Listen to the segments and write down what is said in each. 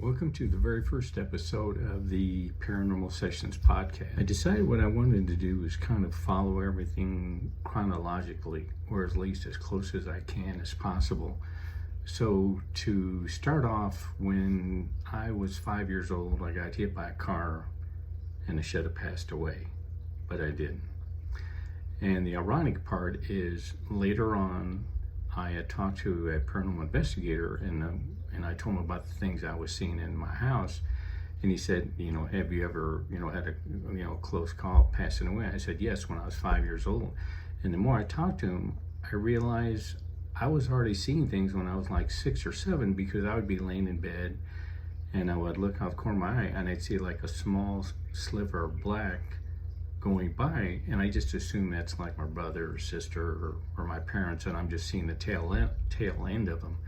Welcome to the very first episode of the Paranormal Sessions podcast. I decided what I wanted to do is kind of follow everything chronologically, or at least as close as I can as possible. So to start off, when I was 5 years old, I got hit by a car and I should have passed away, but I didn't. And the ironic part is later on, I had talked to a paranormal investigator and I told him about the things I was seeing in my house. And he said, have you ever, had a close call passing away? I said, yes, when I was 5 years old. And the more I talked to him, I realized I was already seeing things when I was like 6 or 7, because I would be laying in bed and I would look out the corner of my eye and I'd see like a small sliver of black going by, and I just assume that's like my brother or sister or my parents, and I'm just seeing the tail end of them.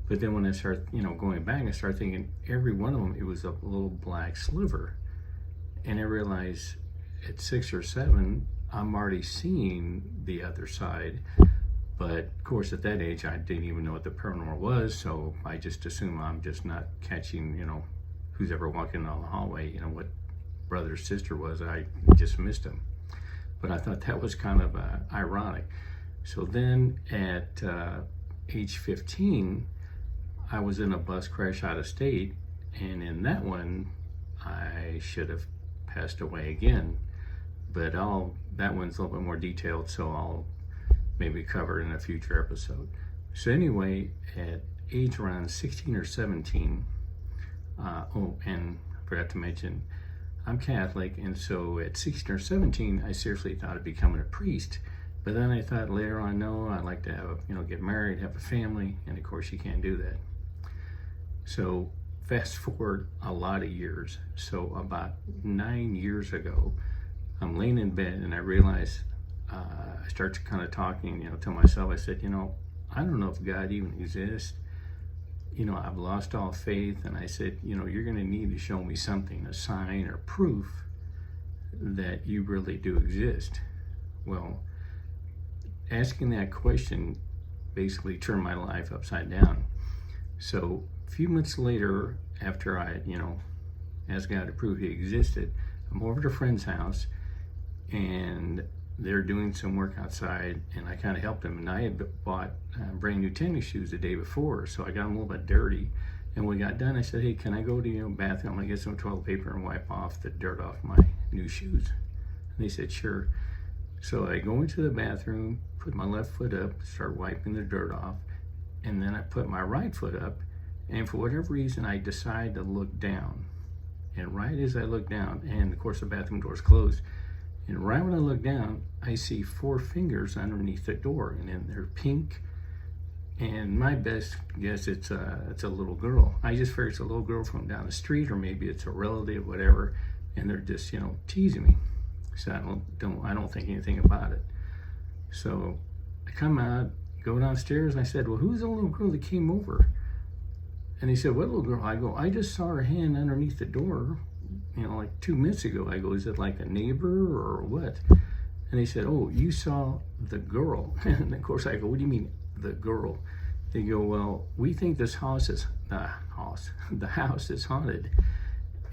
But then when I start going back, I start thinking every one of them, it was a little black sliver. And I realized at 6 or 7, I'm already seeing the other side. But of course at that age, I didn't even know what the paranormal was, so I just assume I'm just not catching, who's ever walking down the hallway, what brother or sister was. I just missed him. But I thought that was kind of ironic. So then at age 15, I was in a bus crash out of state, and in that one I should have passed away again, but that one's a little bit more detailed, so I'll maybe cover it in a future episode. So at age around 16 or 17, and I forgot to mention, I'm Catholic, and so at 16 or 17, I seriously thought of becoming a priest. But then I thought later on, no, I'd like to have, get married, have a family, and of course you can't do that. So fast forward a lot of years. So about 9 years ago, I'm laying in bed and I realize, I start to kind of talking, to myself. I said, I don't know if God even exists. I've lost all faith, and I said, you're going to need to show me something, a sign or proof that you really do exist. Well, asking that question basically turned my life upside down. So a few months later, after I, asked God to prove he existed, I'm over at a friend's house, and they're doing some work outside, and I kind of helped them. And I had bought brand new tennis shoes the day before, so I got them a little bit dirty. And when we got done, I said, hey, can I go to the bathroom? I'm gonna get some toilet paper and wipe off the dirt off my new shoes. And they said, sure. So I go into the bathroom, put my left foot up, start wiping the dirt off, and then I put my right foot up, and for whatever reason, I decide to look down. And right as I look down, and of course the bathroom door's closed, and right when I look down, I see 4 fingers underneath the door, and then they're pink. And my best guess, it's a little girl. I just figure it's a little girl from down the street, or maybe it's a relative, whatever. And they're just, teasing me. So I don't think anything about it. So I come out, go downstairs, and I said, well, who's the little girl that came over? And he said, what little girl? I go, I just saw her hand underneath the door, like 2 minutes ago. I go, is it like a neighbor or what? And they said, oh, you saw the girl. And of course I go, what do you mean the girl? They go, well, we think the house is haunted,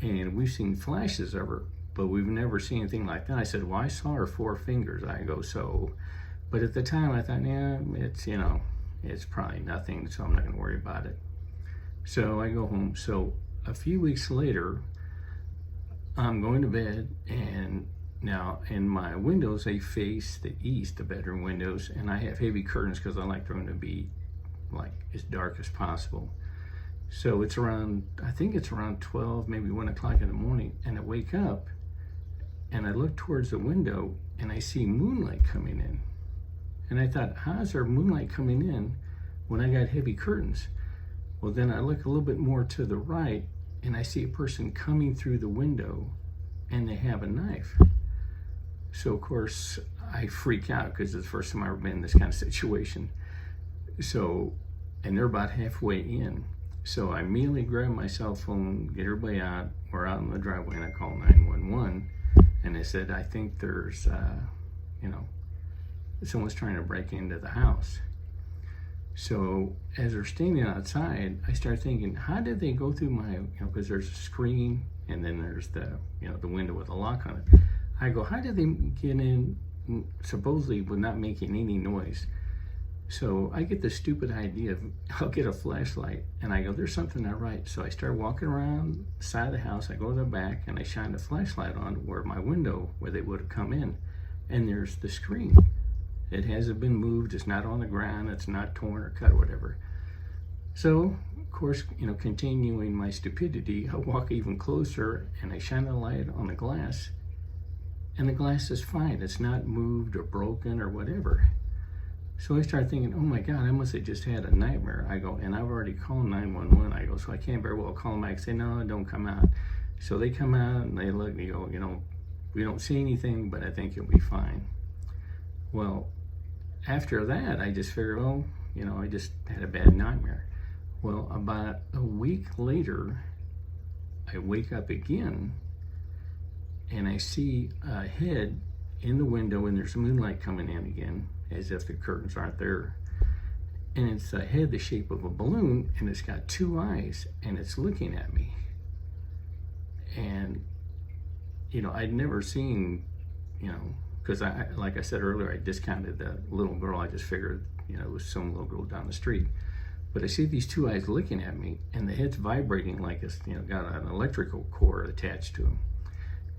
and we've seen flashes of her, but we've never seen anything like that. I said, well, I saw her 4 fingers. I go, so, but at the time I thought, yeah, it's probably nothing, so I'm not gonna worry about it. So I go home. So a few weeks later, I'm going to bed, and now in my windows, they face the east, the bedroom windows, and I have heavy curtains because I like them to be like as dark as possible. So it's around, I think it's around 12, maybe 1 o'clock in the morning, and I wake up and I look towards the window and I see moonlight coming in. And I thought, how's there moonlight coming in when I got heavy curtains? Well, then I look a little bit more to the right and I see a person coming through the window, and they have a knife. So of course I freak out because it's the first time I've ever been in this kind of situation. So, and they're about halfway in. So I immediately grab my cell phone, get everybody out. We're out in the driveway, and I call 911. And they said, I think there's, someone's trying to break into the house. So as they're standing outside, I start thinking, how did they go through my, because there's a screen and then there's the, the window with a lock on it. I go, how did they get in supposedly with not making any noise? So I get the stupid idea of, I'll get a flashlight and I go, there's something not right. So I start walking around the side of the house. I go to the back and I shine the flashlight on where my window, where they would have come in. And there's the screen. It hasn't been moved. It's not on the ground. It's not torn or cut or whatever. So, of course, continuing my stupidity, I walk even closer and I shine the light on the glass. And the glass is fine. It's not moved or broken or whatever. So I start thinking, oh my God, I must have just had a nightmare. I go, and I've already called 911. I go, so I can't very well call them back and say, no, don't come out. So they come out and they look and they go, we don't see anything, but I think you'll be fine. Well, after that, I just figured, I just had a bad nightmare. Well, about a week later, I wake up again and I see a head in the window and there's moonlight coming in again, as if the curtains aren't there. And it's a head the shape of a balloon and it's got two eyes and it's looking at me. And, I'd never seen, because like I said earlier, I discounted the little girl. I just figured, it was some little girl down the street. But I see these two eyes looking at me and the head's vibrating like it's, got an electrical cord attached to him.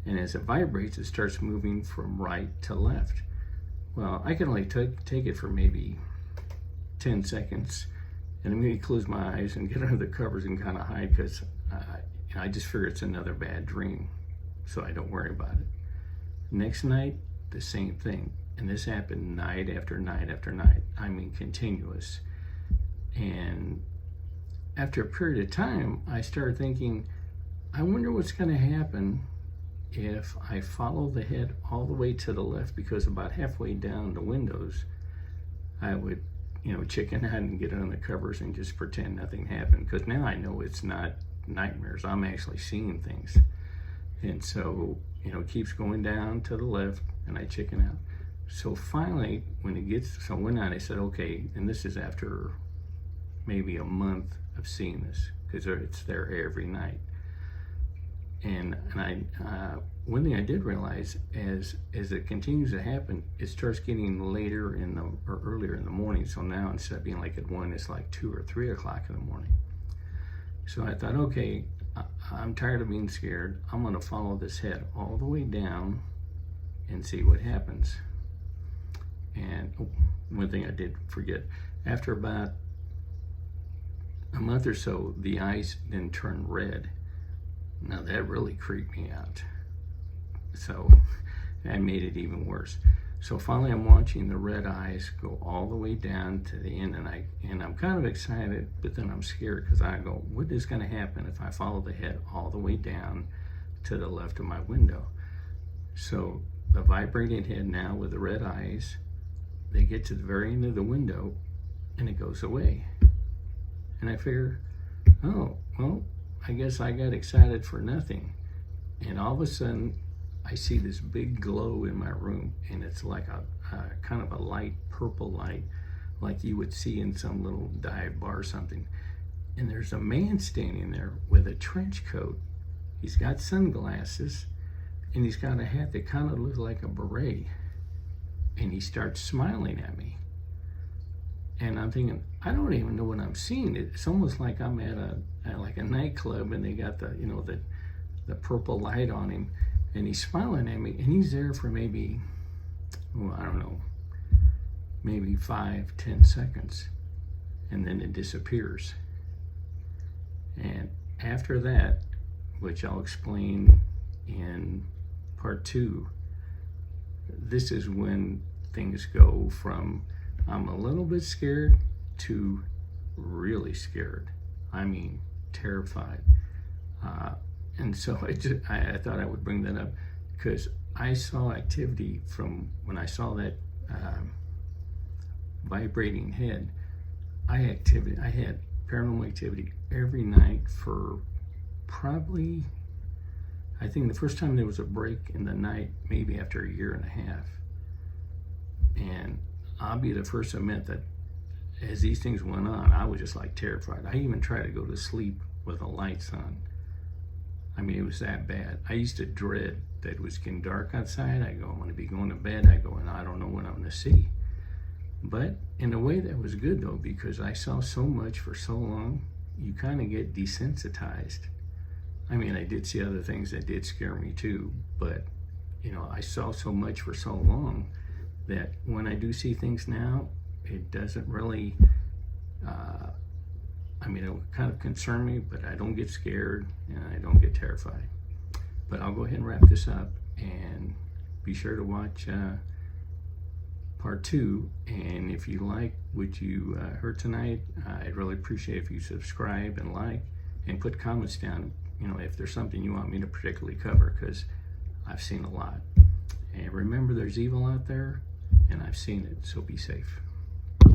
And as it vibrates, it starts moving from right to left. Well, I can only take it for maybe 10 seconds. And I'm going to close my eyes and get under the covers and kind of hide because I just figure it's another bad dream. So I don't worry about it. Next night, the same thing. And this happened night after night after night. I mean, continuous. And after a period of time, I started thinking, I wonder what's going to happen if I follow the head all the way to the left, because about halfway down the windows, I would, chicken out and get under the covers and just pretend nothing happened. Because now I know it's not nightmares. I'm actually seeing things. And so, it keeps going down to the left and I chicken out. So finally, when it gets, so one night I said, okay, and this is after maybe a month of seeing this, because it's there every night. And one thing I did realize as it continues to happen, it starts getting later or earlier in the morning. So now instead of being like at 1, it's like 2 or 3 o'clock in the morning. So I thought, okay, I'm tired of being scared. I'm going to follow this head all the way down and see what happens. And one thing I did forget, after about a month or so, the eyes then turned red. Now that really creeped me out. So that made it even worse. So finally I'm watching the red eyes go all the way down to the end, and I'm kind of excited, but then I'm scared because I go, what is going to happen if I follow the head all the way down to the left of my window? So the vibrating head now with the red eyes, they get to the very end of the window and it goes away. And I figure, oh, well, I guess I got excited for nothing. And all of a sudden, I see this big glow in my room, and it's like a kind of a light purple light, like you would see in some little dive bar or something. And there's a man standing there with a trench coat. He's got sunglasses, and he's got a hat that kind of looks like a beret. And he starts smiling at me. And I'm thinking, I don't even know what I'm seeing. It's almost like I'm at a nightclub, and they got the purple light on him, and he's smiling at me, and he's there for maybe, I don't know, maybe 5-10 seconds, and then it disappears. And after that, which I'll explain in part 2, this is when things go from I'm a little bit scared to really scared. I mean, terrified. And so I thought I would bring that up because I saw activity from when I saw that vibrating head. I had paranormal activity every night for probably, I think the first time there was a break in the night, maybe after 1.5 years. And I'll be the first to admit that as these things went on, I was just like terrified. I even tried to go to sleep with the lights on. I mean, it was that bad. I used to dread that it was getting dark outside. I go, I'm going to be going to bed. I go, and I don't know what I'm going to see. But in a way that was good though, because I saw so much for so long, you kind of get desensitized. I mean, I did see other things that did scare me too, but you know, I saw so much for so long that when I do see things now, it doesn't really, I mean, it will kind of concern me, but I don't get scared and I don't get terrified. But I'll go ahead and wrap this up, and be sure to watch part 2. And if you like what you heard tonight, I'd really appreciate if you subscribe and like, and put comments down, you know, if there's something you want me to particularly cover, because I've seen a lot. And remember, there's evil out there, and I've seen it, so be safe.